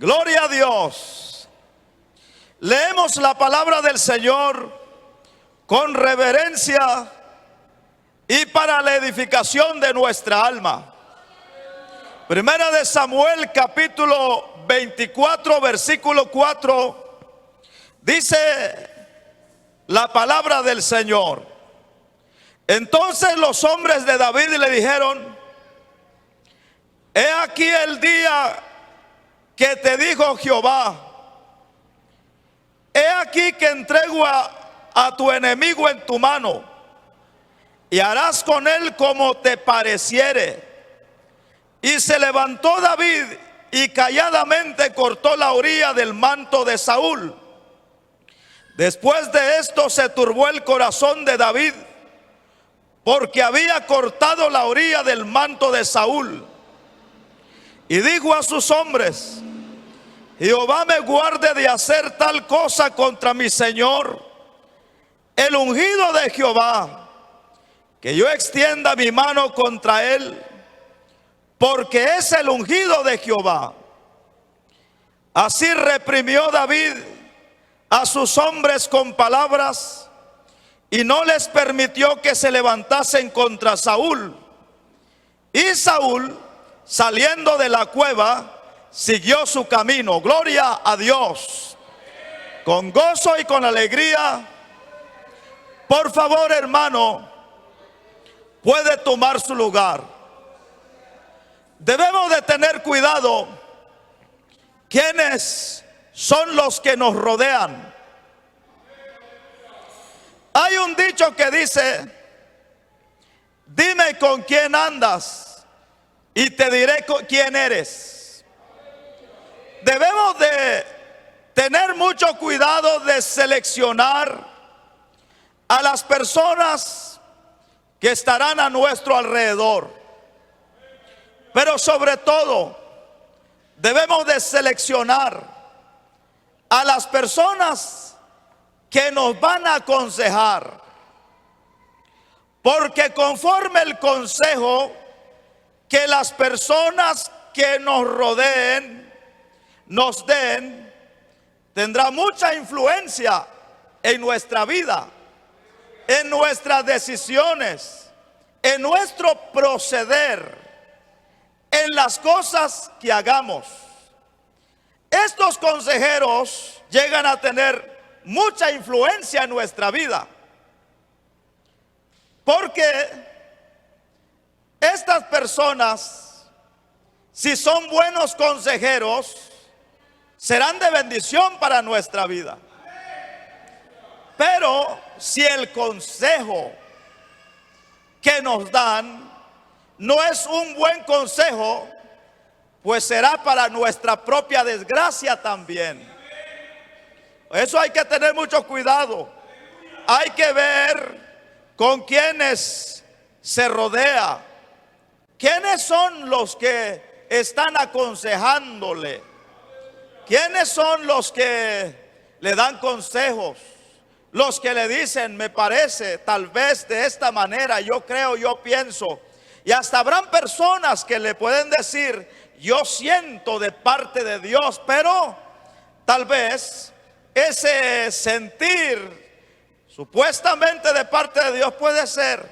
Gloria a Dios. Leemos la palabra del Señor con reverencia y para la edificación de nuestra alma. Primera de Samuel, capítulo 24, versículo 4, dice la palabra del Señor. Entonces los hombres de David le dijeron: he aquí el día que te dijo Jehová, he aquí que entrego a tu enemigo en tu mano, y harás con él como te pareciere. Y se levantó David y calladamente cortó la orilla del manto de Saúl. Después de esto se turbó el corazón de David, porque había cortado la orilla del manto de Saúl. Y dijo a sus hombres: Jehová me guarde de hacer tal cosa contra mi señor, el ungido de Jehová, que yo extienda mi mano contra él, porque es el ungido de Jehová. Así reprimió David a sus hombres con palabras, y no les permitió que se levantasen contra Saúl. Y Saúl, saliendo de la cueva, siguió su camino. Gloria a Dios. Con gozo y con alegría. Por favor, hermano, puede tomar su lugar. Debemos de tener cuidado quiénes son los que nos rodean. Hay un dicho que dice: dime con quién andas y te diré quién eres. Debemos de tener mucho cuidado de seleccionar a las personas que estarán a nuestro alrededor. Pero sobre todo, debemos de seleccionar a las personas que nos van a aconsejar. Porque conforme el consejo que las personas que nos rodeen nos den, tendrá mucha influencia en nuestra vida, en nuestras decisiones, en nuestro proceder, en las cosas que hagamos. Estos consejeros llegan a tener mucha influencia en nuestra vida, porque estas personas, si son buenos consejeros, serán de bendición para nuestra vida. Pero si el consejo que nos dan no es un buen consejo, pues será para nuestra propia desgracia también. Eso hay que tener mucho cuidado. Hay que ver con quiénes se rodea. ¿Quiénes son los que están aconsejándole? ¿Quiénes son los que le dan consejos? Los que le dicen: me parece, tal vez de esta manera, yo creo, yo pienso. Y hasta habrán personas que le pueden decir: yo siento de parte de Dios, pero tal vez ese sentir supuestamente de parte de Dios puede ser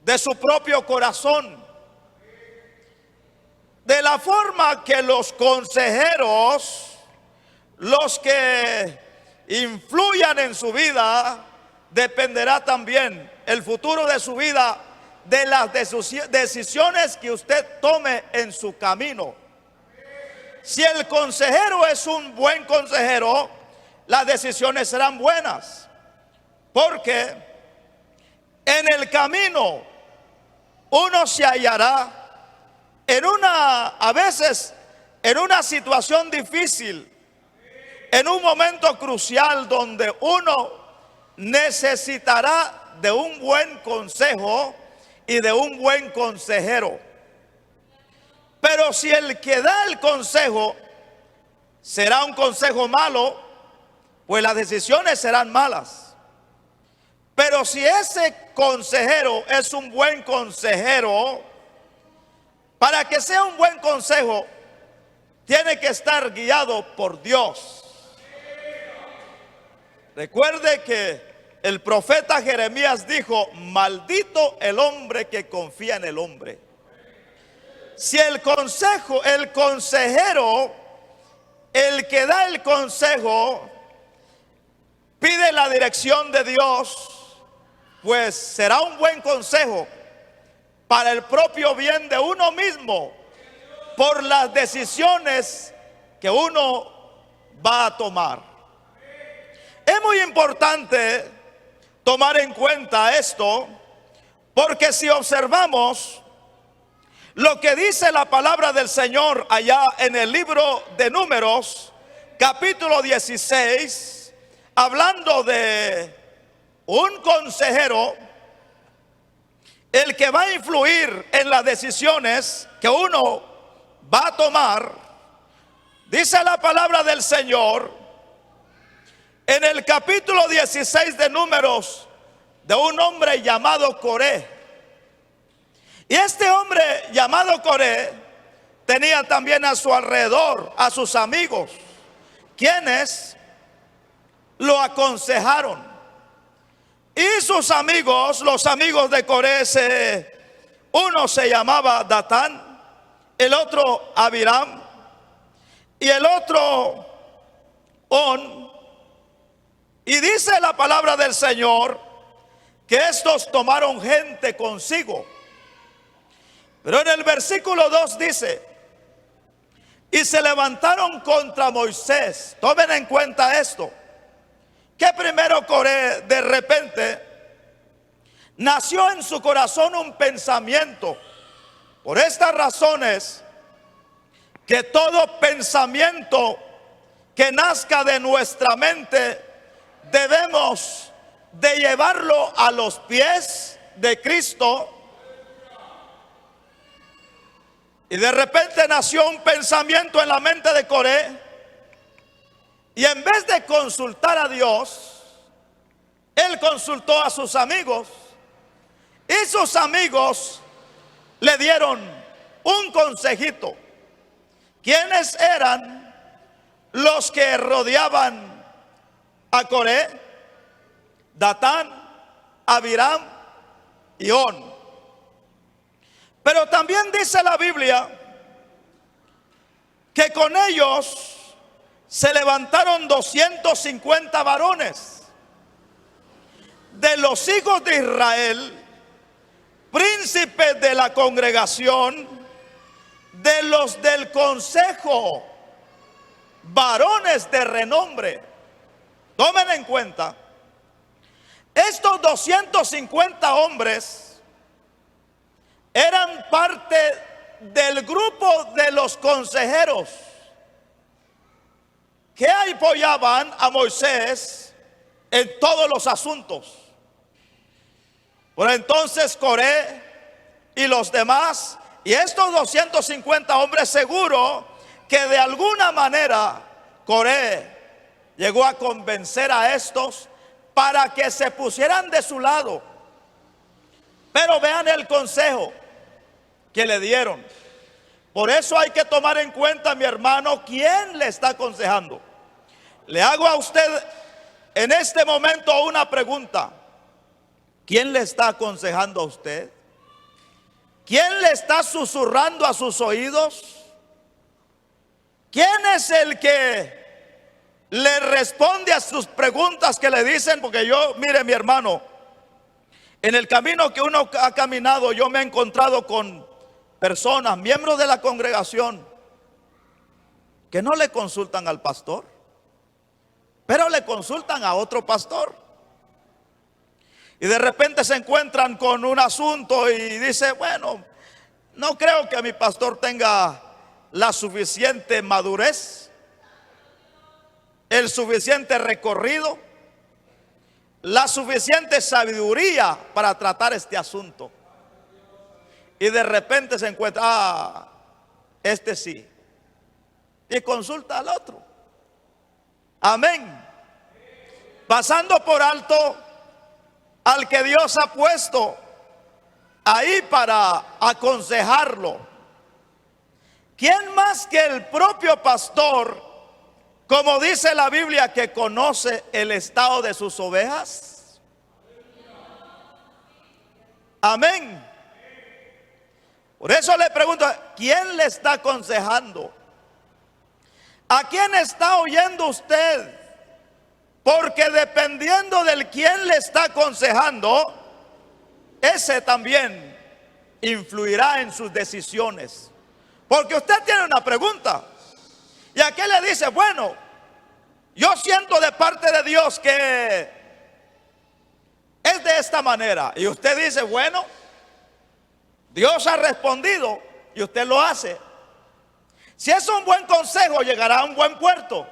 de su propio corazón. De la forma que los consejeros, los que influyan en su vida, dependerá también el futuro de su vida de las decisiones que usted tome en su camino. Si el consejero es un buen consejero, las decisiones serán buenas, porque en el camino uno se hallará a veces en una situación difícil, en un momento crucial donde uno necesitará de un buen consejo y de un buen consejero. Pero si el que da el consejo será un consejo malo, pues las decisiones serán malas. Pero si ese consejero es un buen consejero, para que sea un buen consejo, tiene que estar guiado por Dios. Recuerde que el profeta Jeremías dijo: maldito el hombre que confía en el hombre. Si el consejero, el que da el consejo, pide la dirección de Dios, pues será un buen consejo para el propio bien de uno mismo, por las decisiones que uno va a tomar. Es muy importante tomar en cuenta esto, porque si observamos lo que dice la palabra del Señor allá en el libro de Números, capítulo 16, hablando de un consejero, el que va a influir en las decisiones que uno va a tomar, dice la palabra del Señor en el capítulo 16 de Números, de un hombre llamado Coré. Y este hombre llamado Coré tenía también a su alrededor a sus amigos, quienes lo aconsejaron. Y sus amigos, los amigos de Coré, uno se llamaba Datán, el otro Abiram y el otro On. Y dice la palabra del Señor que estos tomaron gente consigo. Pero en el versículo 2 dice: y se levantaron contra Moisés. Tomen en cuenta esto, que primero Coré, de repente nació en su corazón un pensamiento. Por estas razones, que todo pensamiento que nazca de nuestra mente debemos de llevarlo a los pies de Cristo. Y de repente nació un pensamiento en la mente de Coré, y en vez de consultar a Dios, él consultó a sus amigos, y sus amigos le dieron un consejito. ¿Quiénes eran los que rodeaban a Coré? Datán, Abiram y On. Pero también dice la Biblia que con ellos se levantaron 250 varones de los hijos de Israel, príncipes de la congregación, de los del consejo, varones de renombre. Tomen en cuenta, estos 250 hombres eran parte del grupo de los consejeros que apoyaban a Moisés en todos los asuntos. Por entonces Coré y los demás, y estos 250 hombres, seguro que de alguna manera Coré llegó a convencer a estos para que se pusieran de su lado. Pero vean el consejo que le dieron. Por eso hay que tomar en cuenta, mi hermano, quién le está aconsejando. Le hago a usted en este momento una pregunta: ¿quién le está aconsejando a usted? ¿Quién le está susurrando a sus oídos? ¿Quién es el que le responde a sus preguntas que le dicen? Porque yo, mire, mi hermano, en el camino que uno ha caminado, yo me he encontrado con personas, miembros de la congregación, que no le consultan al pastor, pero le consultan a otro pastor. Y de repente se encuentran con un asunto y dice: bueno, no creo que mi pastor tenga la suficiente madurez, el suficiente recorrido, la suficiente sabiduría para tratar este asunto. Y de repente se encuentra: este sí. Y consulta al otro. Amén. Pasando por alto al que Dios ha puesto ahí para aconsejarlo. ¿quién más que el propio pastor, como dice la Biblia, que conoce el estado de sus ovejas? Amén. Por eso le pregunto, ¿quién le está aconsejando? ¿A quién está oyendo usted? Porque dependiendo del quién le está aconsejando, ese también influirá en sus decisiones. Porque usted tiene una pregunta y aquí le dice, bueno, yo siento de parte de Dios que es de esta manera. Y usted dice, bueno, Dios ha respondido y usted lo hace. Si es un buen consejo, llegará a un buen puerto.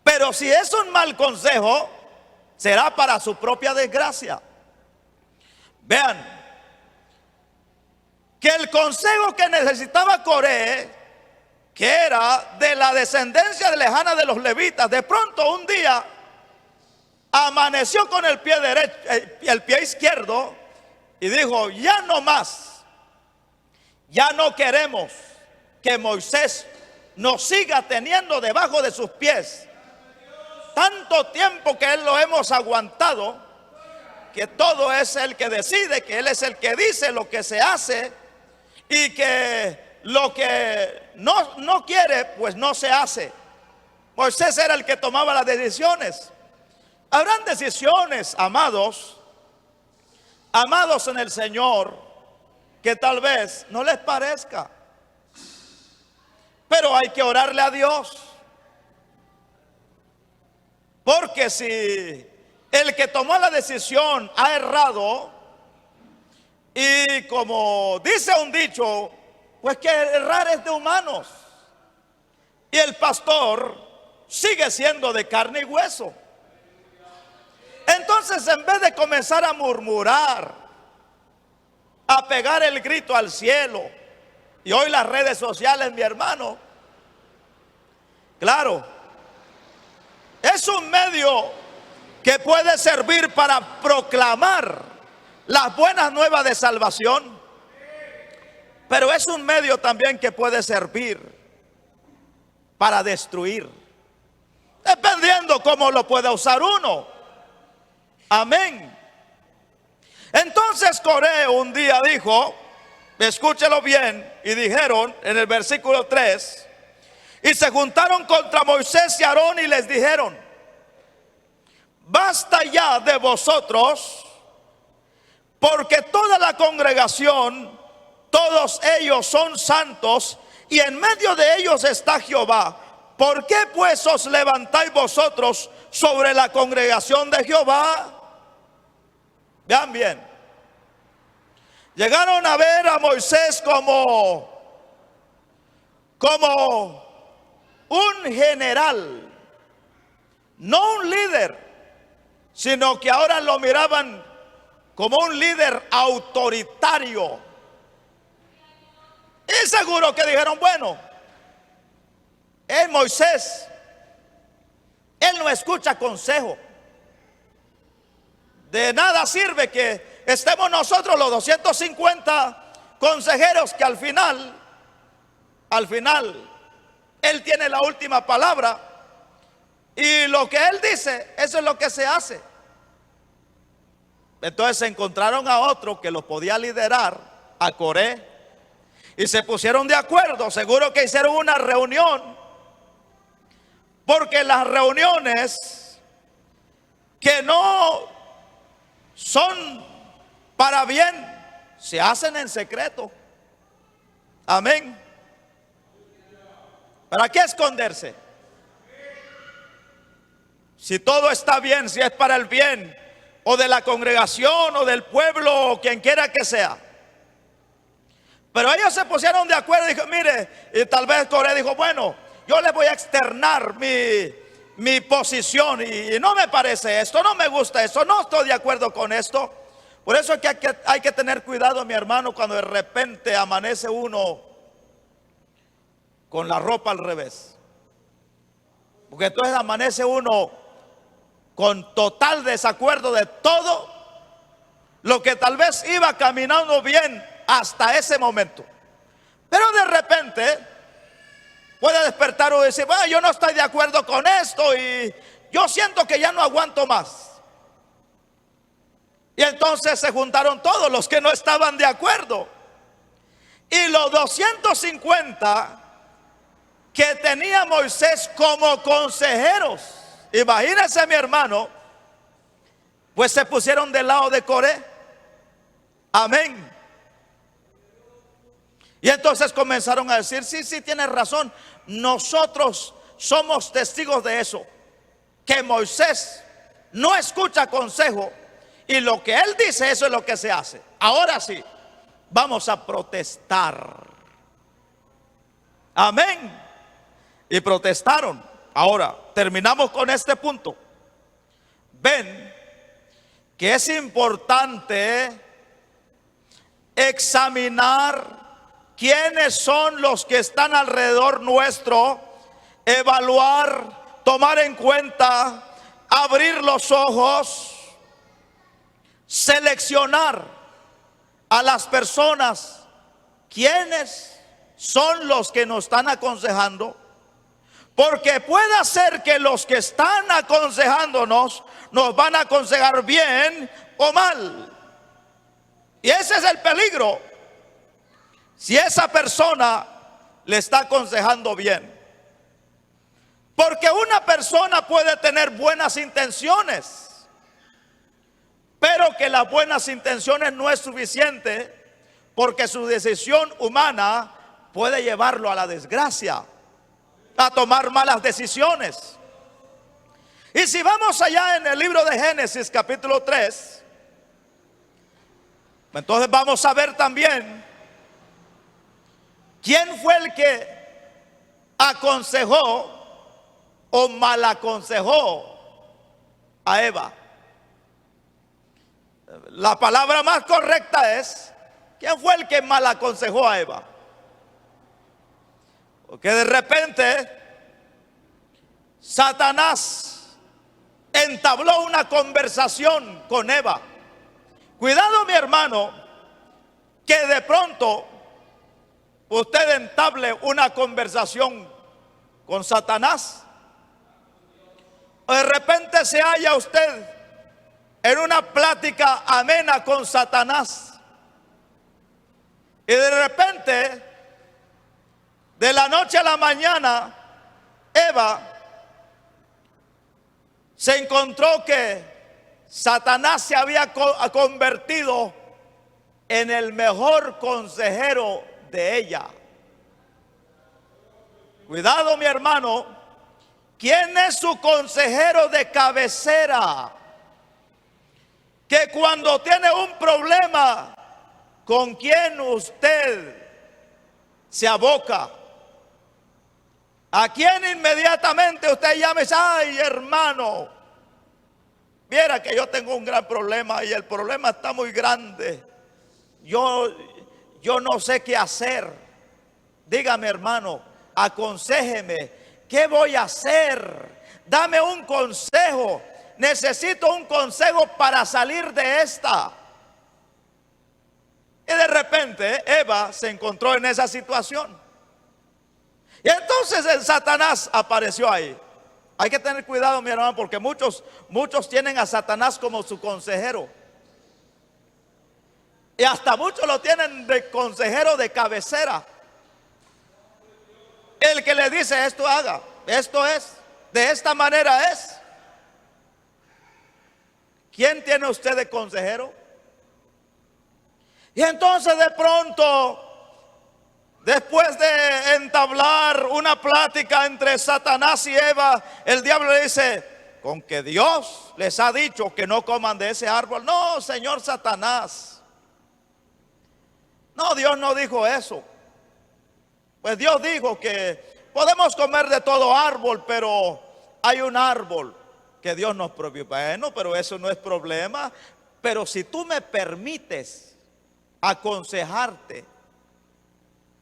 Pero si es un mal consejo, será para su propia desgracia. Vean, que el consejo que necesitaba Coré, que era de la descendencia lejana de los levitas, de pronto un día amaneció con el pie derecho, el pie izquierdo, y dijo, ya no más, ya no queremos que Moisés nos siga teniendo debajo de sus pies. Tanto tiempo que él lo hemos aguantado, que todo es el que decide, que él es el que dice lo que se hace, y que lo que no quiere, pues no se hace. Moisés era el que tomaba las decisiones. Habrán decisiones, amados en el Señor, que tal vez no les parezca, pero hay que orarle a Dios. Porque si el que tomó la decisión ha errado, y como dice un dicho, pues que errar es de humanos, y el pastor sigue siendo de carne y hueso. Entonces, en vez de comenzar a murmurar, a pegar el grito al cielo, y hoy las redes sociales, mi hermano, claro, es un medio que puede servir para proclamar las buenas nuevas de salvación, pero es un medio también que puede servir para destruir, dependiendo cómo lo pueda usar uno. Amén. Entonces Coré un día dijo, escúchelo bien, y dijeron en el versículo 3, y se juntaron contra Moisés y Aarón y les dijeron, basta ya de vosotros, porque toda la congregación, todos ellos son santos, y en medio de ellos está Jehová. ¿Por qué pues os levantáis vosotros sobre la congregación de Jehová? Vean bien. Llegaron a ver a Moisés como un general, no un líder, sino que ahora lo miraban como un líder autoritario. Y seguro que dijeron, bueno, es Moisés, él no escucha consejo. De nada sirve que estemos nosotros los 250 consejeros que al final, él tiene la última palabra. Y lo que él dice, eso es lo que se hace. Entonces se encontraron a otro que los podía liderar, a Coré, y se pusieron de acuerdo. Seguro que hicieron una reunión, porque las reuniones que no son para bien se hacen en secreto. Amén. ¿Para qué esconderse? Si todo está bien, si es para el bien o de la congregación o del pueblo o quien quiera que sea. Pero ellos se pusieron de acuerdo y dijo, mire, y tal vez Coré dijo, bueno, yo les voy a externar mi posición y no me parece esto, no me gusta esto, no estoy de acuerdo con esto. Por eso es que hay que tener cuidado, mi hermano, cuando de repente amanece uno con la ropa al revés. Porque entonces amanece uno con total desacuerdo de todo lo que tal vez iba caminando bien hasta ese momento. Pero de repente despertaron y decir, bueno, yo no estoy de acuerdo con esto y yo siento que ya no aguanto más. Y entonces se juntaron todos los que no estaban de acuerdo. Y los 250 que tenía Moisés como consejeros, imagínense mi hermano, pues se pusieron del lado de Coré. Amén. Y entonces comenzaron a decir, sí, sí, tienes razón, nosotros somos testigos de eso, que Moisés no escucha consejo y lo que él dice, eso es lo que se hace. Ahora sí, vamos a protestar. Amén. Y protestaron. Ahora, terminamos con este punto. Ven que es importante examinar quiénes son los que están alrededor nuestro, evaluar, tomar en cuenta, abrir los ojos, seleccionar a las personas, quiénes son los que nos están aconsejando, porque puede ser que los que están aconsejándonos nos van a aconsejar bien o mal. Y ese es el peligro. Si esa persona le está aconsejando bien. Porque una persona puede tener buenas intenciones, pero que las buenas intenciones no es suficiente, porque su decisión humana puede llevarlo a la desgracia, a tomar malas decisiones. Y si vamos allá en el libro de Génesis capítulo 3, entonces vamos a ver también quién fue el que aconsejó o mal aconsejó a Eva. La palabra más correcta es, ¿quién fue el que mal aconsejó a Eva? Porque de repente Satanás entabló una conversación con Eva. Cuidado mi hermano, que de pronto usted entable una conversación con Satanás. O de repente se halla usted en una plática amena con Satanás. Y de repente, de la noche a la mañana, Eva se encontró que Satanás se había convertido en el mejor consejero de ella. Cuidado mi hermano, ¿quién es su consejero de cabecera? Que cuando tiene un problema, ¿con quién usted se aboca? ¿A quién inmediatamente usted llama y dice, ay hermano, viera que yo tengo un gran problema y el problema está muy grande? Yo no sé qué hacer. Dígame hermano, aconséjeme, ¿qué voy a hacer? Dame un consejo. Necesito un consejo para salir de esta. Y de repente Eva se encontró en esa situación. Y entonces el Satanás apareció ahí. Hay que tener cuidado mi hermano, porque muchos tienen a Satanás como su consejero. Y hasta muchos lo tienen de consejero de cabecera. El que le dice esto haga, esto es, de esta manera es. ¿Quién tiene usted de consejero? Y entonces de pronto, después de entablar una plática entre Satanás y Eva, el diablo le dice, con que Dios les ha dicho que no coman de ese árbol. No, señor Satanás. No, Dios no dijo eso. Pues Dios dijo que podemos comer de todo árbol, pero hay un árbol que Dios nos prohibió. Bueno, pero eso no es problema. Pero si tú me permites aconsejarte.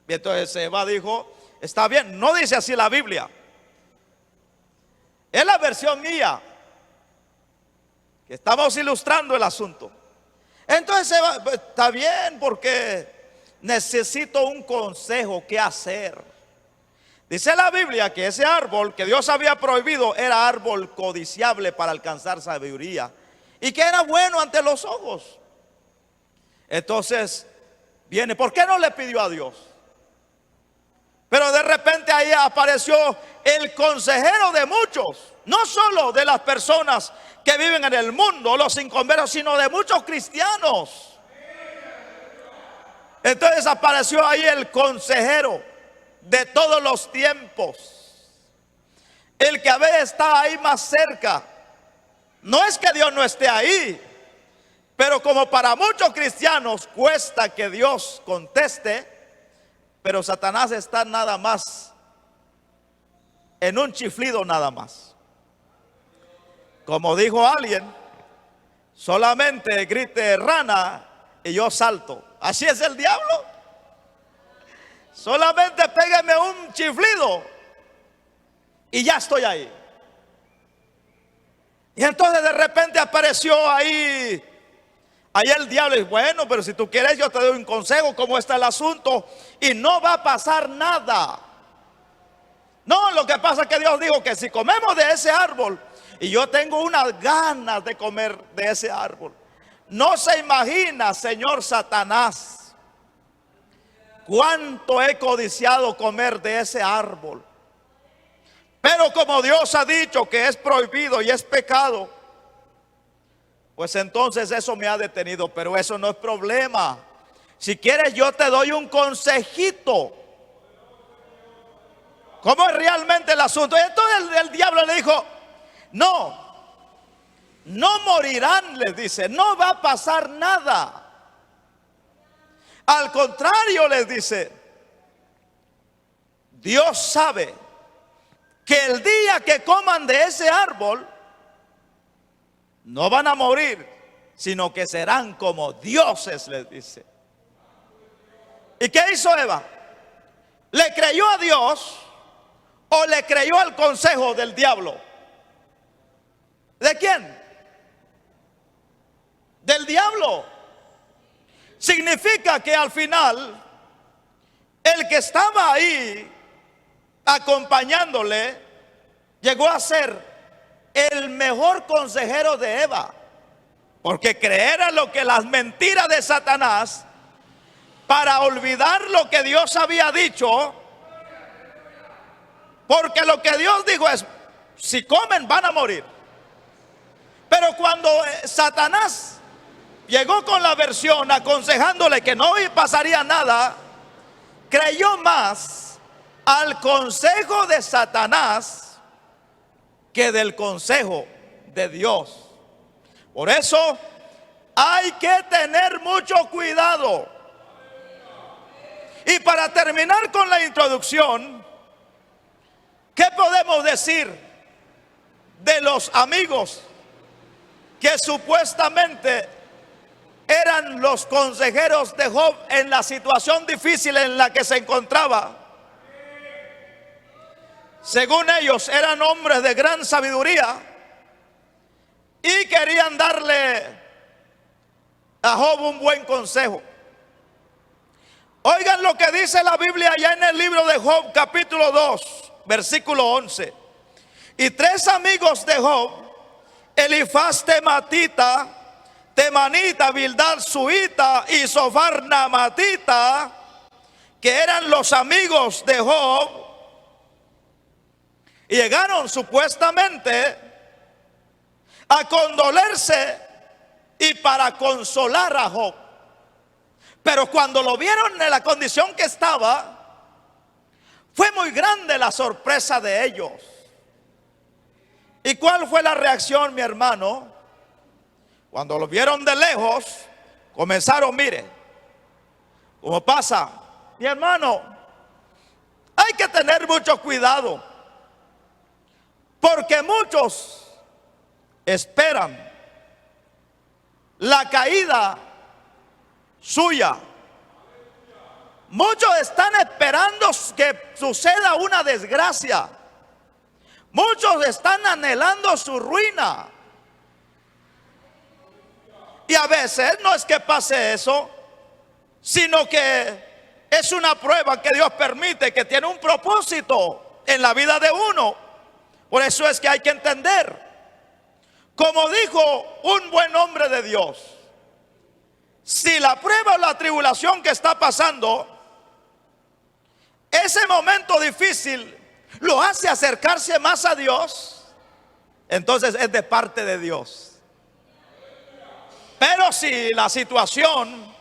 Y entonces Eva dijo, está bien, no dice así la Biblia. Es la versión mía, que estamos ilustrando el asunto. Entonces Eva, está bien porque necesito un consejo, ¿qué hacer? Dice la Biblia que ese árbol que Dios había prohibido era árbol codiciable para alcanzar sabiduría y que era bueno ante los ojos. Entonces viene, ¿por qué no le pidió a Dios? Pero de repente ahí apareció el consejero de muchos, no solo de las personas que viven en el mundo, los inconversos, sino de muchos cristianos. Entonces apareció ahí el consejero de todos los tiempos, el que a veces está ahí más cerca. No es que Dios no esté ahí, pero como para muchos cristianos cuesta que Dios conteste, pero Satanás está nada más en un chiflido nada más. Como dijo alguien, solamente grite rana y yo salto. Así es el diablo. Solamente pégame un chiflido y ya estoy ahí. Y entonces de repente apareció ahí el diablo. Y bueno, pero si tú quieres yo te doy un consejo, cómo está el asunto, y no va a pasar nada. No, lo que pasa es que Dios dijo que si comemos de ese árbol, y yo tengo unas ganas de comer de ese árbol. No se imagina, señor Satanás, cuánto he codiciado comer de ese árbol. Pero como Dios ha dicho que es prohibido y es pecado, pues entonces eso me ha detenido. Pero eso no es problema. Si quieres yo te doy un consejito. ¿Cómo es realmente el asunto? Y entonces el diablo le dijo, no morirán, les dice, no va a pasar nada. Al contrario, les dice, Dios sabe que el día que coman de ese árbol, no van a morir, sino que serán como dioses, les dice. ¿Y qué hizo Eva? ¿Le creyó a Dios o le creyó al consejo del diablo? ¿De quién? Del diablo. Significa que al final el que estaba ahí acompañándole llegó a ser el mejor consejero de Eva, porque creer a lo que las mentiras de Satanás para olvidar lo que Dios había dicho, porque lo que Dios dijo es, si comen van a morir. Pero cuando Satanás llegó con la versión aconsejándole que no pasaría nada, creyó más al consejo de Satanás que del consejo de Dios. Por eso hay que tener mucho cuidado. Y para terminar con la introducción, ¿qué podemos decir de los amigos que supuestamente eran los consejeros de Job en la situación difícil en la que se encontraba? Según ellos eran hombres de gran sabiduría y querían darle a Job un buen consejo. Oigan lo que dice la Biblia allá en el libro de Job, capítulo 2, versículo 11. Y tres amigos de Job, Elifaz tematita, Temanita, Bildad suita y Sofar namatita, que eran los amigos de Job, y llegaron supuestamente a condolerse y para consolar a Job. Pero cuando lo vieron en la condición que estaba, fue muy grande la sorpresa de ellos. ¿Y cuál fue la reacción, mi hermano? Cuando lo vieron de lejos, comenzaron, mire, ¿cómo pasa? Mi hermano, hay que tener mucho cuidado, porque muchos esperan la caída suya. Muchos están esperando que suceda una desgracia. Muchos están anhelando su ruina. Y a veces no es que pase eso, sino que es una prueba que Dios permite, que tiene un propósito en la vida de uno. Por eso es que hay que entender, como dijo un buen hombre de Dios, si la prueba o la tribulación que está pasando, ese momento difícil lo hace acercarse más a Dios, entonces es de parte de Dios. Pero si la situación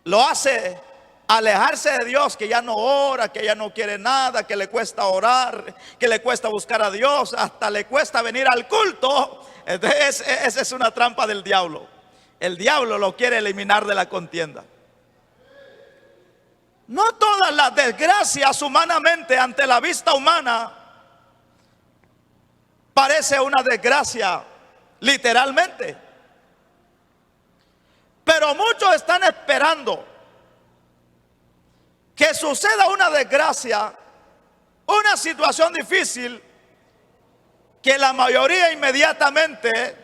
lo hace alejarse de Dios, que ya no ora, que ya no quiere nada, que le cuesta orar, que le cuesta buscar a Dios, hasta le cuesta venir al culto, entonces esa es una trampa del diablo. El diablo lo quiere eliminar de la contienda. No todas las desgracias humanamente, ante la vista humana, parece una desgracia literalmente. Pero muchos están esperando que suceda una desgracia, una situación difícil, que la mayoría inmediatamente,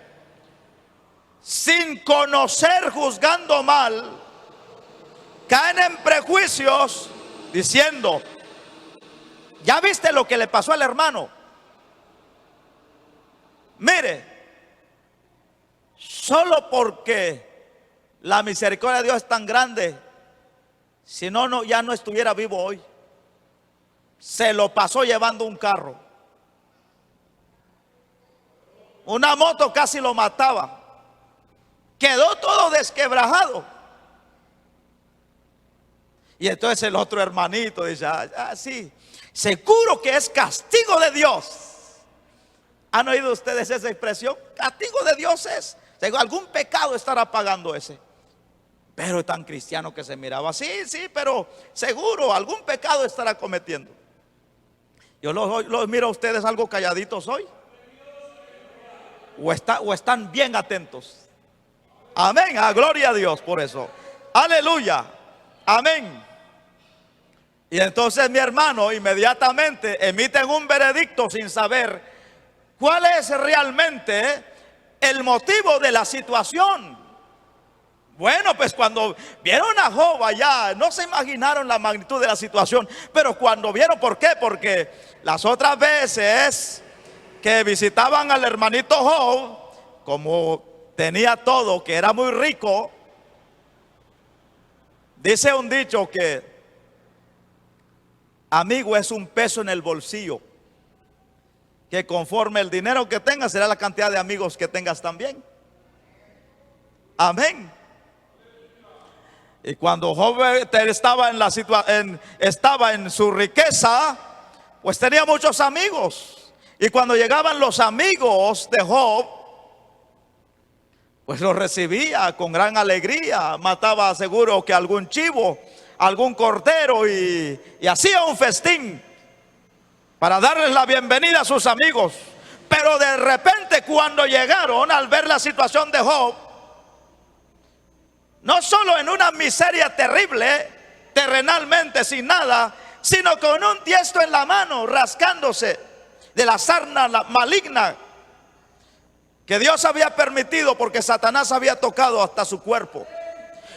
sin conocer, juzgando mal, caen en prejuicios diciendo: ¿ya viste lo que le pasó al hermano? Mire, solo porque la misericordia de Dios es tan grande, si no, ya no estuviera vivo hoy. Se lo pasó llevando un carro. Una moto casi lo mataba. Quedó todo desquebrajado. Y entonces el otro hermanito dice: sí, seguro que es castigo de Dios. ¿Han oído ustedes esa expresión? Castigo de Dios es. Algún pecado estará pagando ese. Pero tan cristiano que se miraba. Sí, pero seguro algún pecado estará cometiendo. Yo los miro a ustedes algo calladitos hoy. O están bien atentos. Amén, gloria a Dios por eso. Aleluya, amén. Y entonces, mi hermano, inmediatamente emiten un veredicto sin saber cuál es realmente el motivo de la situación. Bueno, pues cuando vieron a Job allá, no se imaginaron la magnitud de la situación, pero cuando vieron, ¿por qué? Porque las otras veces que visitaban al hermanito Job, como tenía todo, que era muy rico, dice un dicho que amigo es un peso en el bolsillo, que conforme el dinero que tengas será la cantidad de amigos que tengas también. Amén. Y cuando Job estaba en su riqueza, pues tenía muchos amigos. Y cuando llegaban los amigos de Job, pues los recibía con gran alegría. Mataba seguro que algún chivo, algún cordero, y hacía un festín para darles la bienvenida a sus amigos. Pero de repente, cuando llegaron, al ver la situación de Job, no solo en una miseria terrible, terrenalmente sin nada, sino con un tiesto en la mano, rascándose de la sarna maligna que Dios había permitido, porque Satanás había tocado hasta su cuerpo.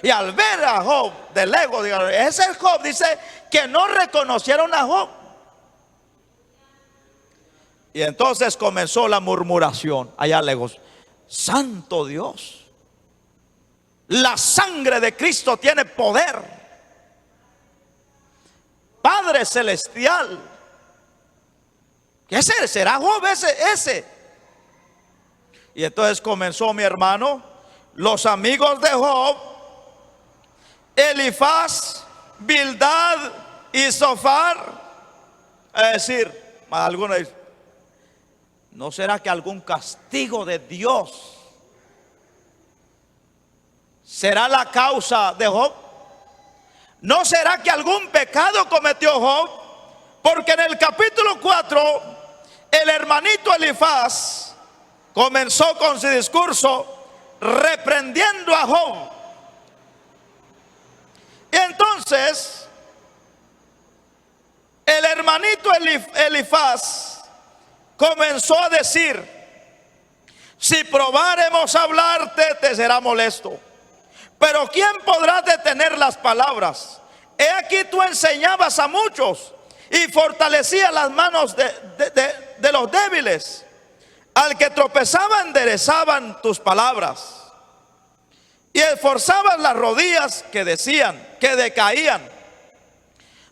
Y al ver a Job de lejos, ese Job dice que no reconocieron a Job. Y entonces comenzó la murmuración allá lejos: santo Dios, la sangre de Cristo tiene poder. Padre celestial, ¿qué será Job ese? Y entonces comenzó, mi hermano, los amigos de Job, Elifaz, Bildad y Zofar, a decir, algunos dicen: ¿no será que algún castigo de Dios será la causa de Job? ¿No será que algún pecado cometió Job? Porque en el capítulo 4, el hermanito Elifaz comenzó con su discurso reprendiendo a Job. Y entonces el hermanito Elifaz comenzó a decir: si probaremos a hablarte, te será molesto. Pero ¿quién podrá detener las palabras? He aquí tú enseñabas a muchos y fortalecías las manos de los débiles. Al que tropezaba enderezaban tus palabras y esforzabas las rodillas que decaían.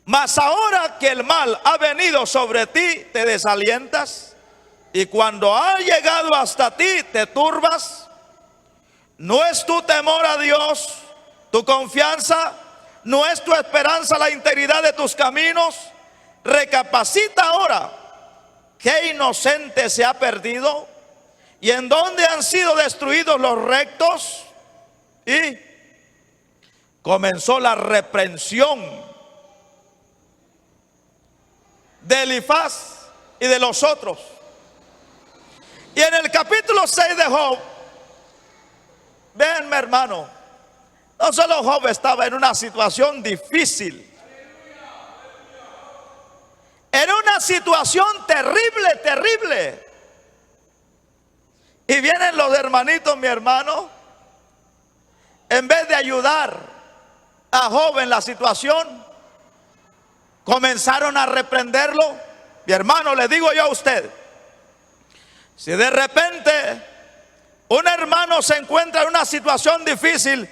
Mas ahora que el mal ha venido sobre ti, te desalientas, y cuando ha llegado hasta ti, te turbas. ¿No es tu temor a Dios tu confianza? ¿No es tu esperanza la integridad de tus caminos? Recapacita ahora. ¿Qué inocente se ha perdido? ¿Y en dónde han sido destruidos los rectos? Y comenzó la reprensión de Elifaz y de los otros. Y en el capítulo 6 de Job, véanme, hermano, no solo Job estaba en una situación difícil, era una situación terrible, terrible. Y vienen los hermanitos, mi hermano, en vez de ayudar a Job en la situación, comenzaron a reprenderlo. Mi hermano, le digo yo a usted, si de repente un hermano se encuentra en una situación difícil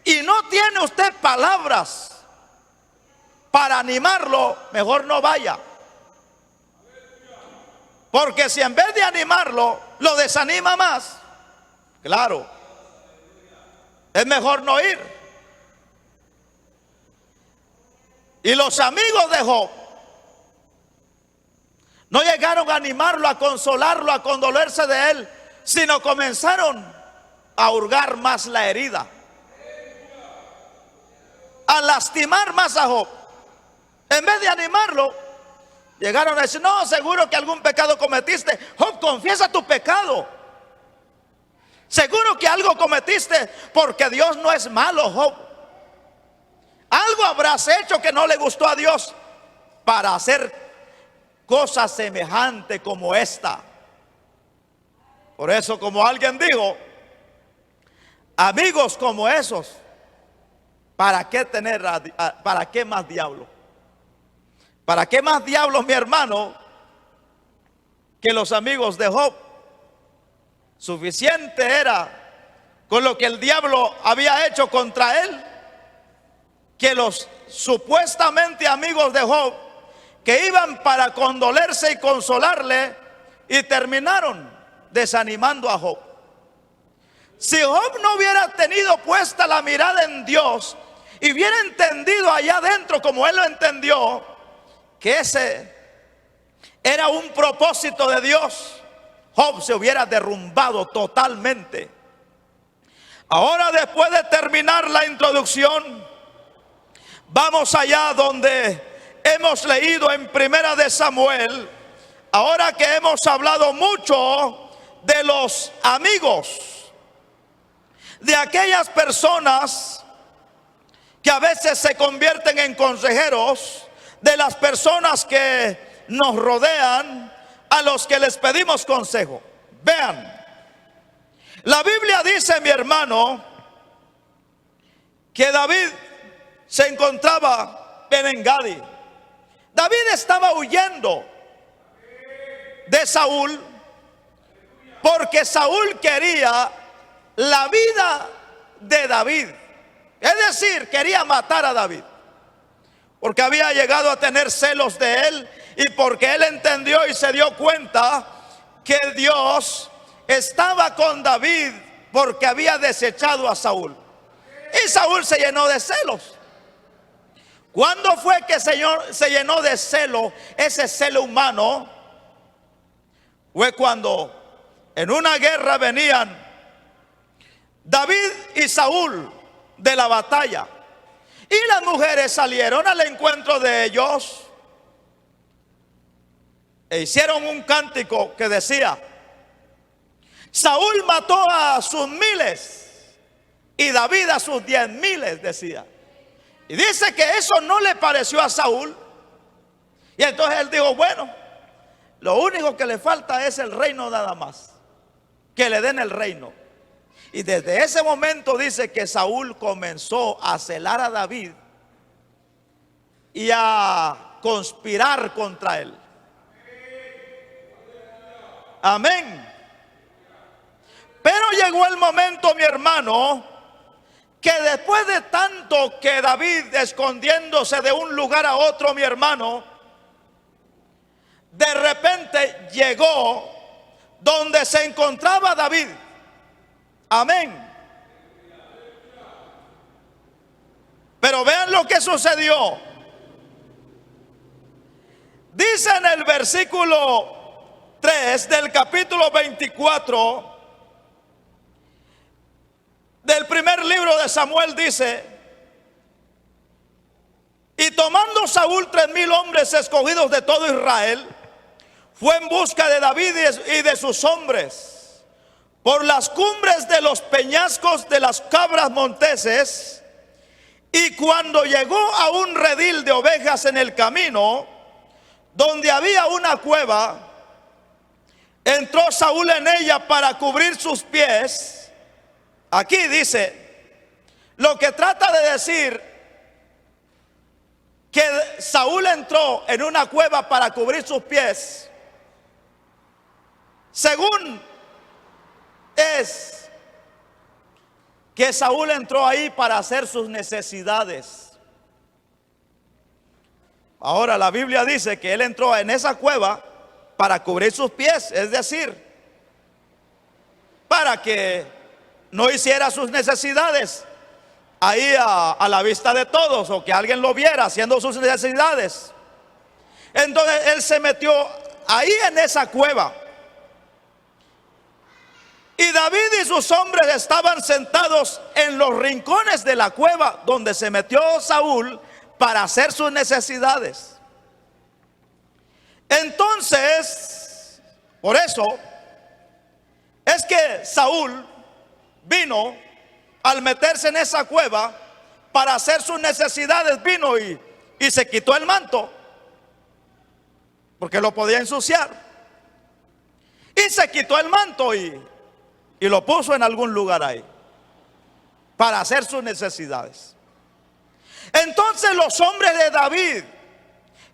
y no tiene usted palabras para animarlo, mejor no vaya. Porque si en vez de animarlo, lo desanima más, claro, es mejor no ir. Y los amigos de Job no llegaron a animarlo, a consolarlo, a condolerse de él, sino comenzaron a hurgar más la herida, a lastimar más a Job. En vez de animarlo, llegaron a decir: no, seguro que algún pecado cometiste. Job, confiesa tu pecado. Seguro que algo cometiste, porque Dios no es malo, Job. Algo habrás hecho que no le gustó a Dios para hacer cosas semejantes como esta. Por eso, como alguien dijo, amigos como esos, ¿para qué tener, para qué más diablo? ¿Para qué más diablos, mi hermano, que los amigos de Job? Suficiente era con lo que el diablo había hecho contra él, que los supuestamente amigos de Job, que iban para condolerse y consolarle, y terminaron desanimando a Job. Si Job no hubiera tenido puesta la mirada en Dios y hubiera entendido allá adentro, como él lo entendió, que ese era un propósito de Dios, Job se hubiera derrumbado totalmente. Ahora, después de terminar la introducción, vamos allá donde hemos leído en Primera de Samuel. Ahora que hemos hablado mucho de los amigos, de aquellas personas que a veces se convierten en consejeros, de las personas que nos rodean, a los que les pedimos consejo. Vean, la Biblia dice, mi hermano, que David se encontraba en Engadi. David estaba huyendo de Saúl, porque Saúl quería la vida de David. Es decir, quería matar a David, porque había llegado a tener celos de él, y porque él entendió y se dio cuenta que Dios estaba con David, porque había desechado a Saúl. Y Saúl se llenó de celos. ¿Cuándo fue que se llenó de celo, ese celo humano? Fue cuando en una guerra venían David y Saúl de la batalla, y las mujeres salieron al encuentro de ellos e hicieron un cántico que decía: Saúl mató a sus miles y David a sus 10,000, decía. Y dice que eso no le pareció a Saúl, y entonces él dijo: bueno, lo único que le falta es el reino nada más, que le den el reino. Y desde ese momento dice que Saúl comenzó a celar a David, y a conspirar contra él. Amén. Pero llegó el momento, mi hermano, que después de tanto que David escondiéndose de un lugar a otro, mi hermano, de repente llegó donde se encontraba David. Amén. Pero vean lo que sucedió. Dice en el versículo 3 del capítulo 24 del primer libro de Samuel, dice: y tomando Saúl 3,000 hombres escogidos de todo Israel, fue en busca de David y de sus hombres por las cumbres de los peñascos de las cabras monteses. Y cuando llegó a un redil de ovejas en el camino, donde había una cueva, entró Saúl en ella para cubrir sus pies. Aquí dice, lo que trata de decir, que Saúl entró en una cueva para cubrir sus pies, según es que Saúl entró ahí para hacer sus necesidades. Ahora la Biblia dice que él entró en esa cueva para cubrir sus pies, es decir, para que no hiciera sus necesidades ahí a la vista de todos, o que alguien lo viera haciendo sus necesidades. Entonces él se metió ahí en esa cueva. Y David y sus hombres estaban sentados en los rincones de la cueva donde se metió Saúl para hacer sus necesidades. Entonces, por eso es que Saúl vino al meterse en esa cueva para hacer sus necesidades, vino y se quitó el manto, porque lo podía ensuciar. Y se quitó el manto y lo puso en algún lugar ahí para hacer sus necesidades. Entonces los hombres de David,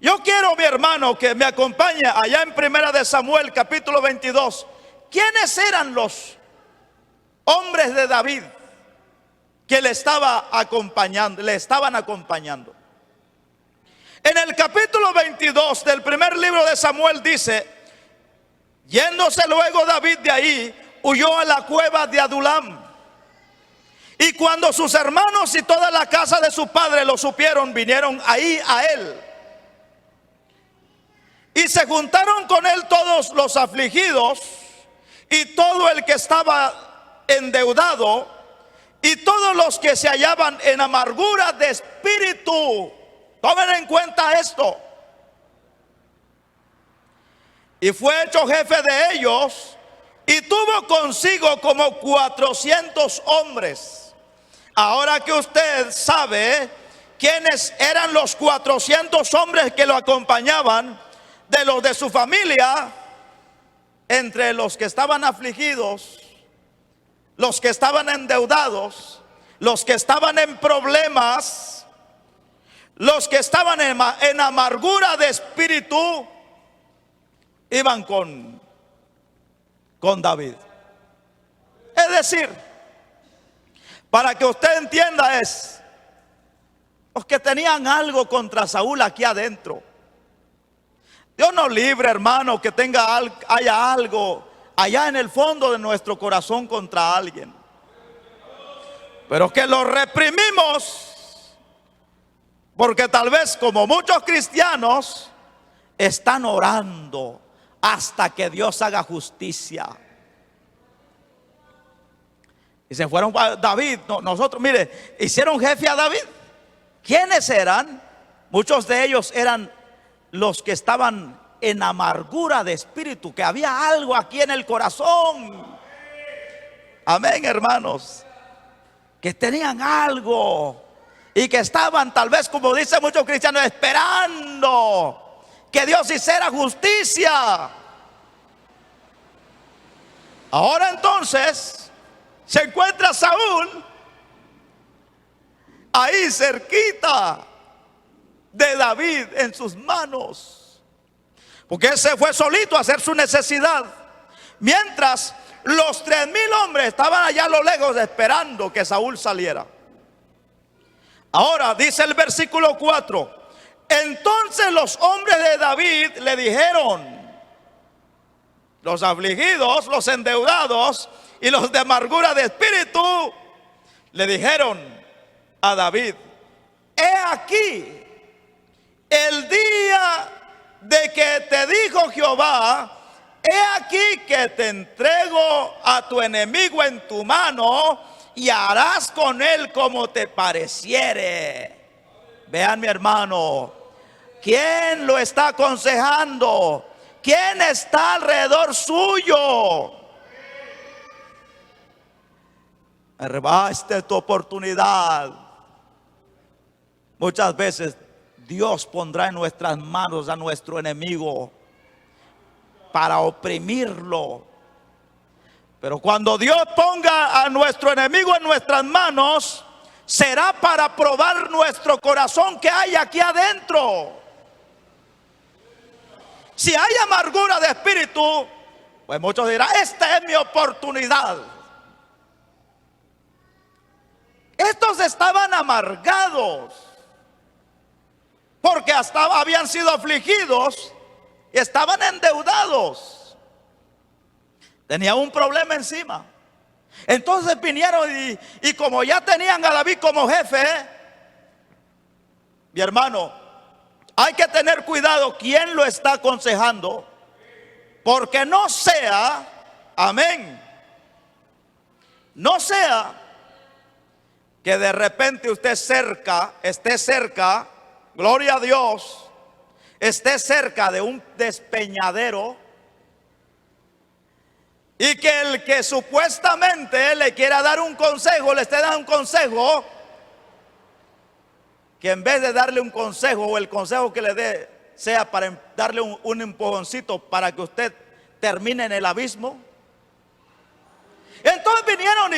yo quiero, mi hermano, que me acompañe allá en Primera de Samuel capítulo 22. ¿Quiénes eran los hombres de David que le estaban acompañando? En el capítulo 22 del primer libro de Samuel dice: yéndose luego David de ahí, huyó a la cueva de Adulam. Y cuando sus hermanos y toda la casa de su padre lo supieron, vinieron ahí a él. Y se juntaron con él todos los afligidos y todo el que estaba endeudado y todos los que se hallaban en amargura de espíritu. Tomen en cuenta esto. Y fue hecho jefe de ellos y tuvo consigo como 400 hombres. Ahora que usted sabe quiénes eran los 400 hombres que lo acompañaban, de los de su familia, entre los que estaban afligidos, los que estaban endeudados, los que estaban en problemas, los que estaban en amargura de espíritu, iban con David. Es decir, para que usted entienda, es los que tenían algo contra Saúl aquí adentro. Dios nos libre, hermano, que haya algo allá en el fondo de nuestro corazón contra alguien, pero que lo reprimimos, porque tal vez, como muchos cristianos, están orando hasta que Dios haga justicia. Y se fueron para David. Nosotros, mire, hicieron jefe a David. ¿Quiénes eran? Muchos de ellos eran los que estaban en amargura de espíritu, que había algo aquí en el corazón. Amén, hermanos. Que tenían algo y que estaban, tal vez, como dicen muchos cristianos, esperando que Dios hiciera justicia. Ahora entonces se encuentra Saúl ahí cerquita de David en sus manos, porque él se fue solito a hacer su necesidad, mientras los 3,000 hombres estaban allá a lo lejos esperando que Saúl saliera. Ahora dice el versículo 4: entonces los hombres de David le dijeron, los afligidos, los endeudados y los de amargura de espíritu, le dijeron a David: he aquí el día de que te dijo Jehová, he aquí que te entrego a tu enemigo en tu mano y harás con él como te pareciere. Vean, mi hermano, ¿quién lo está aconsejando? ¿Quién está alrededor suyo? Arrebaste tu oportunidad. Muchas veces Dios pondrá en nuestras manos a nuestro enemigo para oprimirlo. Pero cuando Dios ponga a nuestro enemigo en nuestras manos, será para probar nuestro corazón que hay aquí adentro. Si hay amargura de espíritu, pues muchos dirán: esta es mi oportunidad. Estos estaban amargados porque hasta habían sido afligidos y estaban endeudados. Tenía un problema encima. Entonces vinieron y como ya tenían a David como jefe, mi hermano, hay que tener cuidado quién lo está aconsejando, porque no sea, amén, no sea que de repente usted esté cerca, gloria a Dios, esté cerca de un despeñadero, y que el que supuestamente le quiera dar un consejo, le esté dando un consejo, que en vez de darle un consejo, o el consejo que le dé sea para darle un empujoncito para que usted termine en el abismo. Entonces vinieron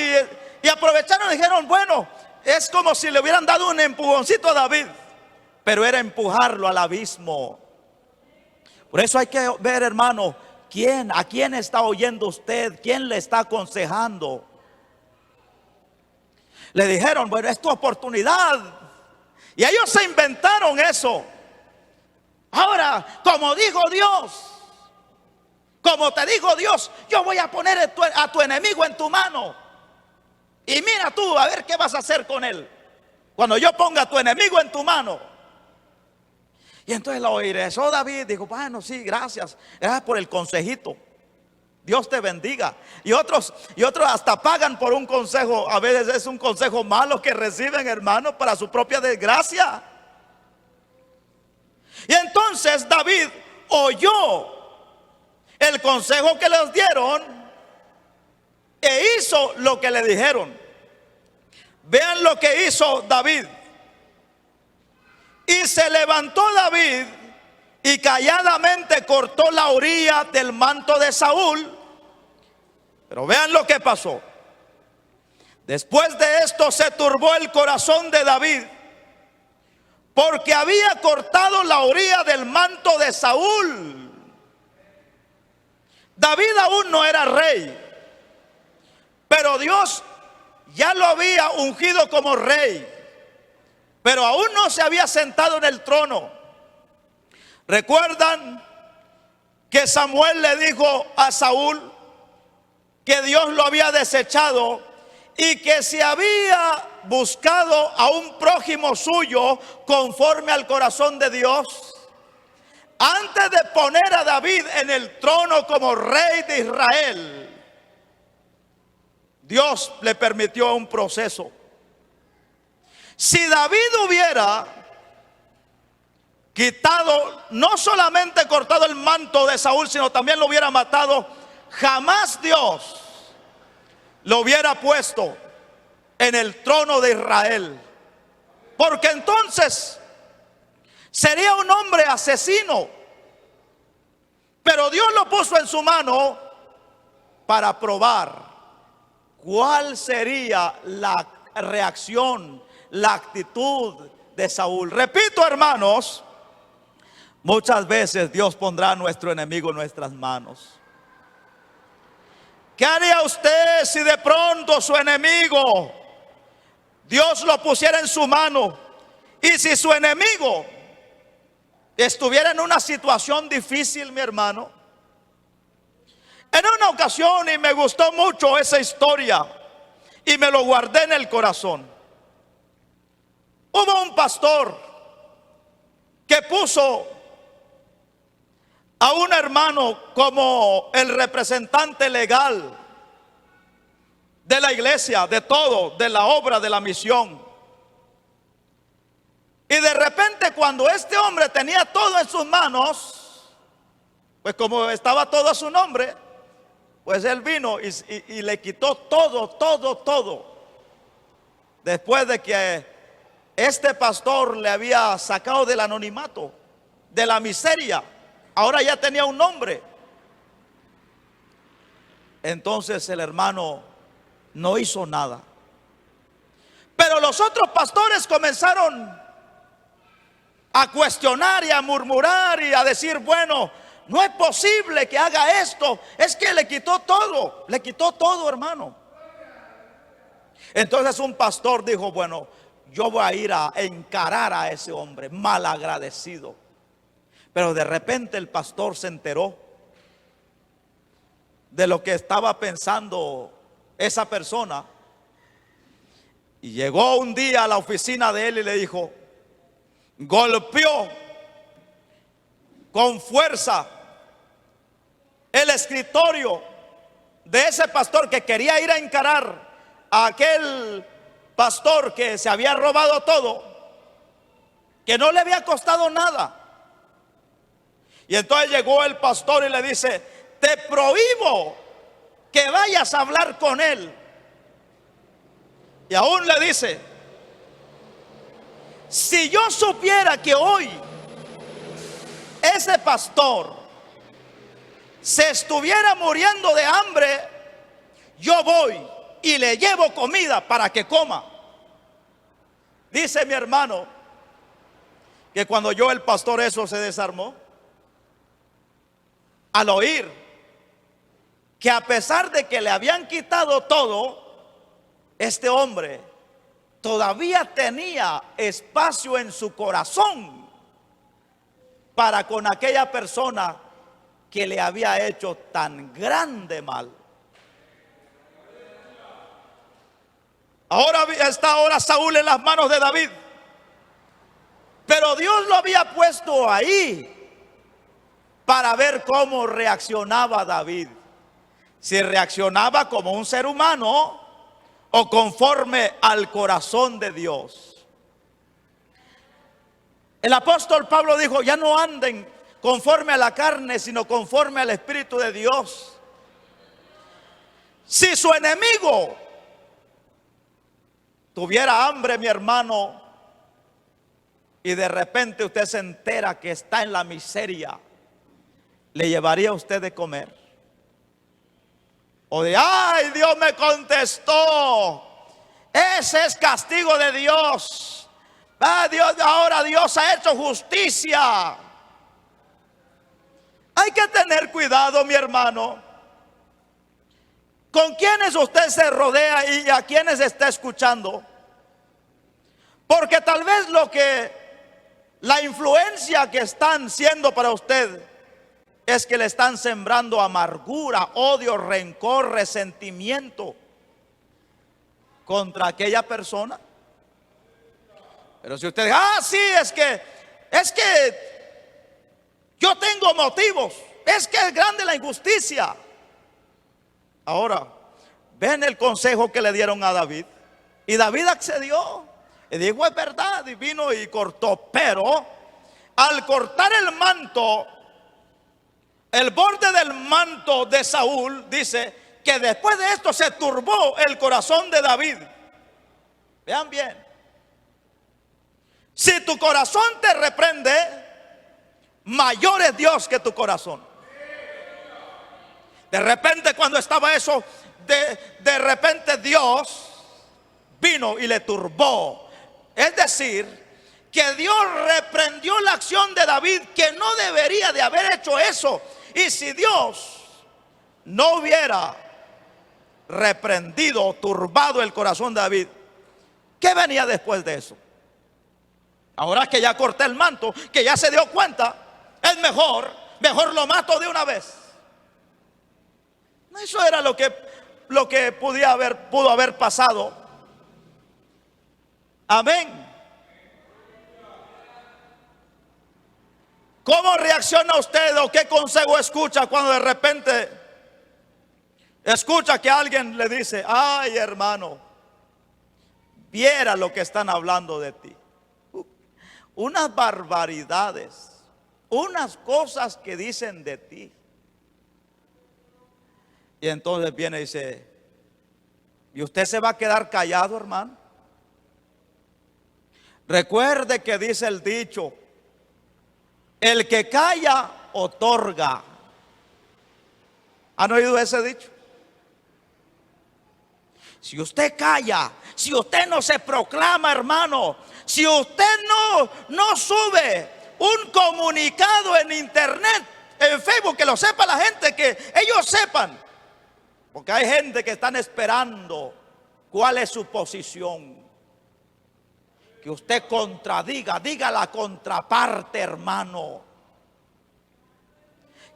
y aprovecharon y dijeron: bueno, es como si le hubieran dado un empujoncito a David, pero era empujarlo al abismo. Por eso hay que ver, hermano, ¿a quién está oyendo usted? ¿Quién le está aconsejando? Le dijeron: bueno, es tu oportunidad. Y ellos se inventaron eso. Ahora, como dijo Dios, como te dijo Dios, yo voy a poner a tu enemigo en tu mano. Y mira tú, a ver qué vas a hacer con él cuando yo ponga a tu enemigo en tu mano. Y entonces lo regresó David, dijo: bueno, sí, gracias por el consejito, Dios te bendiga. Y otros hasta pagan por un consejo. A veces es un consejo malo que reciben, hermanos, para su propia desgracia. Y entonces David oyó el consejo que les dieron e hizo lo que le dijeron. Vean lo que hizo David. Y se levantó David y calladamente cortó la orilla del manto de Saúl. Pero vean lo que pasó. Después de esto se turbó el corazón de David, porque había cortado la orilla del manto de Saúl. David aún no era rey, pero Dios ya lo había ungido como rey, pero aún no se había sentado en el trono. ¿Recuerdan que Samuel le dijo a Saúl que Dios lo había desechado y que se había buscado a un prójimo suyo conforme al corazón de Dios? Antes de poner a David en el trono como rey de Israel, Dios le permitió un proceso. Si David hubiera quitado, no solamente cortado el manto de Saúl, sino también lo hubiera matado, jamás Dios lo hubiera puesto en el trono de Israel, porque entonces sería un hombre asesino. Pero Dios lo puso en su mano para probar cuál sería la reacción, la actitud de Saúl. Repito, hermanos, muchas veces Dios pondrá a nuestro enemigo en nuestras manos. ¿Qué haría usted si de pronto su enemigo Dios lo pusiera en su mano? Y si su enemigo estuviera en una situación difícil, mi hermano. En una ocasión, y me gustó mucho esa historia, y me lo guardé en el corazón. Hubo un pastor que puso a un hermano como el representante legal de la iglesia, de todo, de la obra, de la misión. Y de repente, cuando este hombre tenía todo en sus manos, pues como estaba todo a su nombre, pues él vino y le quitó todo. Después de que este pastor le había sacado del anonimato, de la miseria, ahora ya tenía un nombre. Entonces el hermano no hizo nada. Pero los otros pastores comenzaron a cuestionar y a murmurar y a decir, bueno, no es posible que haga esto, es que le quitó todo, hermano. Entonces un pastor dijo, bueno, yo voy a ir a encarar a ese hombre malagradecido. Pero de repente el pastor se enteró de lo que estaba pensando esa persona. Y llegó un día a la oficina de él y le dijo, golpeó con fuerza el escritorio de ese pastor que quería ir a encarar a aquel pastor que se había robado todo, que no le había costado nada. Y entonces llegó el pastor y le dice, te prohíbo que vayas a hablar con él. Y aún le dice, si yo supiera que hoy ese pastor se estuviera muriendo de hambre, yo voy y le llevo comida para que coma. Dice mi hermano que cuando oyó el pastor eso se desarmó al oír que a pesar de que le habían quitado todo, este hombre todavía tenía espacio en su corazón para con aquella persona que le había hecho tan grande mal. Ahora está Saúl en las manos de David, pero Dios lo había puesto ahí para ver cómo reaccionaba David. Si reaccionaba como un ser humano o conforme al corazón de Dios. El apóstol Pablo dijo, ya no anden conforme a la carne, sino conforme al Espíritu de Dios. Si su enemigo tuviera hambre, mi hermano, y de repente usted se entera que está en la miseria, ¿le llevaría a usted de comer? O de, ay, Dios me contestó, ese es castigo de Dios. Ahora Dios ha hecho justicia. Hay que tener cuidado, mi hermano, con quienes usted se rodea y a quienes está escuchando. Porque tal vez la influencia que están siendo para usted es que le están sembrando amargura, odio, rencor, resentimiento contra aquella persona. Pero si usted dice, sí, es que yo tengo motivos, es que es grande la injusticia. Ahora, ven el consejo que le dieron a David. Y David accedió y dijo, es verdad, y vino y cortó. Pero al cortar el manto, el borde del manto de Saúl, dice que después de esto se turbó el corazón de David. Vean bien, si tu corazón te reprende, mayor es Dios que tu corazón. De repente cuando estaba eso, de repente Dios vino y le turbó. Es decir, que Dios reprendió la acción de David, que no debería de haber hecho eso. Y si Dios no hubiera reprendido, turbado el corazón de David, ¿qué venía después de eso? Ahora que ya corté el manto, que ya se dio cuenta, es mejor lo mato de una vez. Eso era lo que pudo haber pasado. Amén. ¿Cómo reacciona usted o qué consejo escucha cuando de repente escucha que alguien le dice: ay, hermano, viera lo que están hablando de ti? Unas barbaridades, unas cosas que dicen de ti. Y entonces viene y dice: ¿y usted se va a quedar callado, hermano? Recuerde que dice el dicho: el que calla, otorga. ¿Han oído ese dicho? Si usted calla, si usted no se proclama, hermano, si usted no sube un comunicado en internet, en Facebook, que lo sepa la gente, que ellos sepan, porque hay gente que están esperando cuál es su posición. Que usted diga la contraparte, hermano.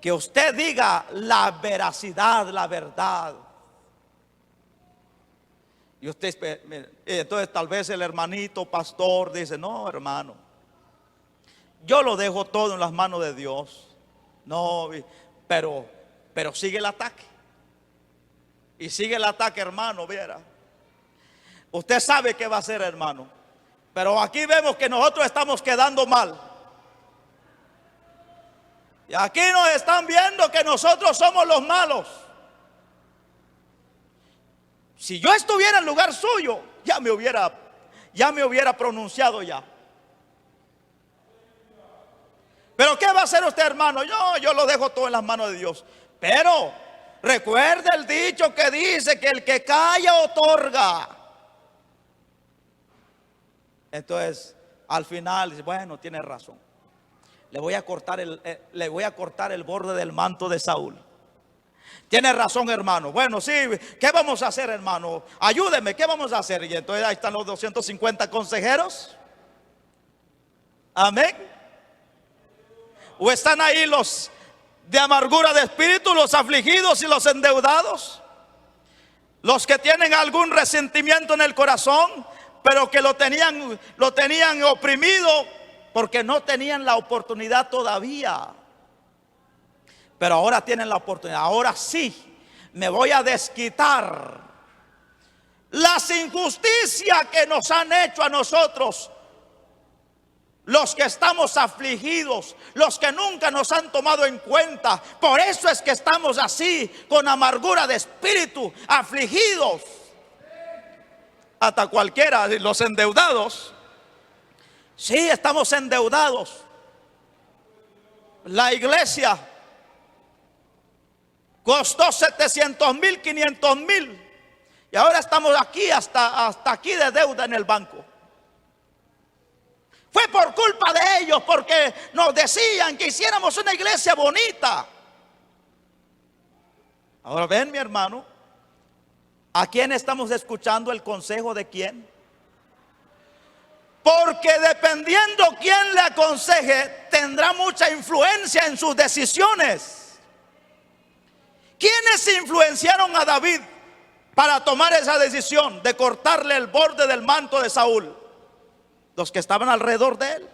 Que usted diga la veracidad, la verdad. Y usted, entonces tal vez el hermanito pastor dice: no, hermano, yo lo dejo todo en las manos de Dios. No, pero sigue el ataque. Y sigue el ataque, hermano, viera. Usted sabe qué va a hacer, hermano. Pero aquí vemos que nosotros estamos quedando mal. Y aquí nos están viendo que nosotros somos los malos. Si yo estuviera en lugar suyo, ya me hubiera pronunciado ya. Pero ¿qué va a hacer usted, hermano? Yo lo dejo todo en las manos de Dios. Pero recuerde el dicho que dice que el que calla otorga. Entonces, al final dice: bueno, tiene razón. Le voy a cortar el borde del manto de Saúl. Tiene razón, hermano. Bueno, sí, ¿qué vamos a hacer, hermano? Ayúdeme, ¿qué vamos a hacer? Y entonces ahí están los 250 consejeros. Amén. ¿O están ahí los de amargura de espíritu, los afligidos y los endeudados? Los que tienen algún resentimiento en el corazón, pero que lo tenían oprimido porque no tenían la oportunidad todavía. Pero ahora tienen la oportunidad. Ahora sí, me voy a desquitar las injusticias que nos han hecho a nosotros, los que estamos afligidos, los que nunca nos han tomado en cuenta. Por eso es que estamos así, con amargura de espíritu, afligidos. Hasta cualquiera, los endeudados. Sí, estamos endeudados. La iglesia costó 700,000, 500,000. Y ahora estamos aquí, hasta aquí de deuda en el banco. Fue por culpa de ellos, porque nos decían que hiciéramos una iglesia bonita. Ahora ven, mi hermano, ¿a quién estamos escuchando el consejo de quién? Porque dependiendo quién le aconseje, tendrá mucha influencia en sus decisiones. ¿Quiénes influenciaron a David para tomar esa decisión de cortarle el borde del manto de Saúl? Los que estaban alrededor de él.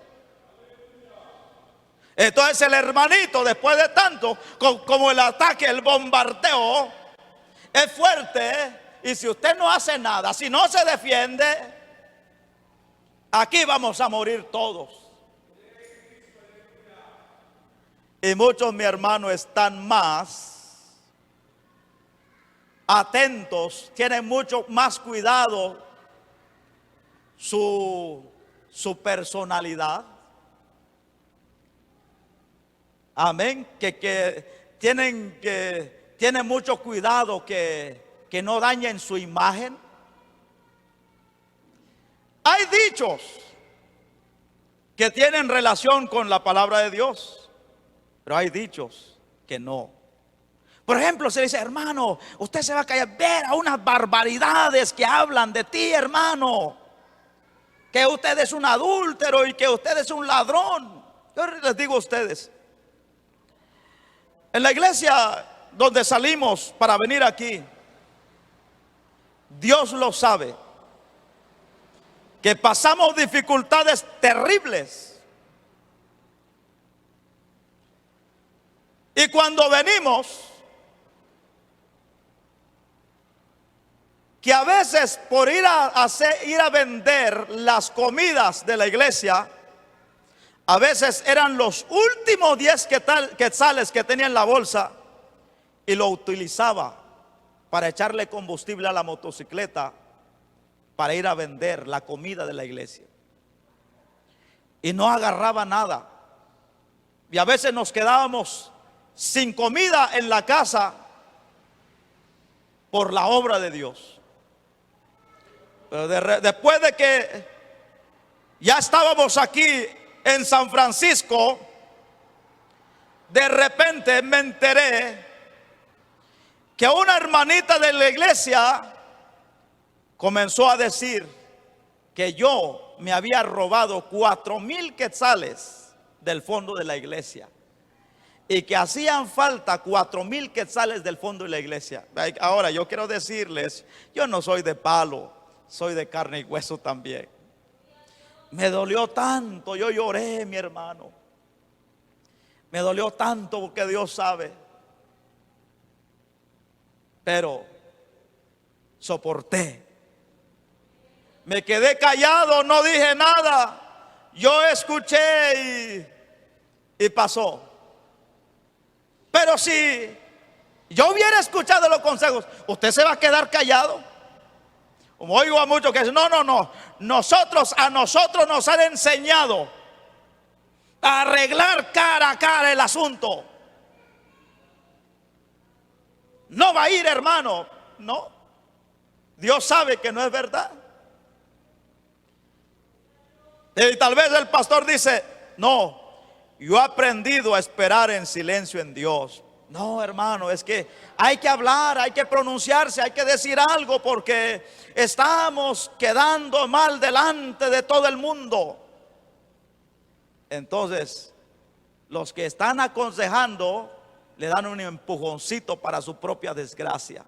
Entonces el hermanito, después de tanto, como el ataque, el bombardeo es fuerte, y si usted no hace nada, si no se defiende, aquí vamos a morir todos. Y muchos, mi hermano, están más atentos, tienen mucho más cuidado su personalidad. Amén. Que tienen mucho cuidado que no dañen su imagen. Hay dichos que tienen relación con la palabra de Dios, pero hay dichos que no. Por ejemplo, se dice: hermano, usted se va a callar, ver a unas barbaridades que hablan de ti, hermano, que usted es un adúltero y que usted es un ladrón. Yo les digo a ustedes, en la iglesia donde salimos para venir aquí, Dios lo sabe, que pasamos dificultades terribles. Y cuando venimos, que a veces por ir a vender las comidas de la iglesia, a veces eran los últimos 10 quetzales que tenía en la bolsa, y lo utilizaba para echarle combustible a la motocicleta para ir a vender la comida de la iglesia. Y no agarraba nada. Y a veces nos quedábamos sin comida en la casa por la obra de Dios. Pero después de que ya estábamos aquí en San Francisco, de repente me enteré que una hermanita de la iglesia comenzó a decir que yo me había robado 4,000 quetzales del fondo de la iglesia, y que hacían falta 4,000 quetzales del fondo de la iglesia. Ahora yo quiero decirles, yo no soy de palo, soy de carne y hueso también. Me dolió tanto, yo lloré, mi hermano. Me dolió tanto porque Dios sabe. Pero soporté. Me quedé callado, no dije nada. Yo escuché y pasó. Pero si yo hubiera escuchado los consejos, ¿usted se va a quedar callado? Como oigo a muchos que dicen: no, a nosotros nos han enseñado a arreglar cara a cara el asunto. No va a ir, hermano. No, Dios sabe que no es verdad. Y tal vez el pastor dice: no, yo he aprendido a esperar en silencio en Dios. No, hermano, es que hay que hablar, hay que pronunciarse, hay que decir algo, porque estamos quedando mal delante de todo el mundo. Entonces, los que están aconsejando le dan un empujoncito para su propia desgracia.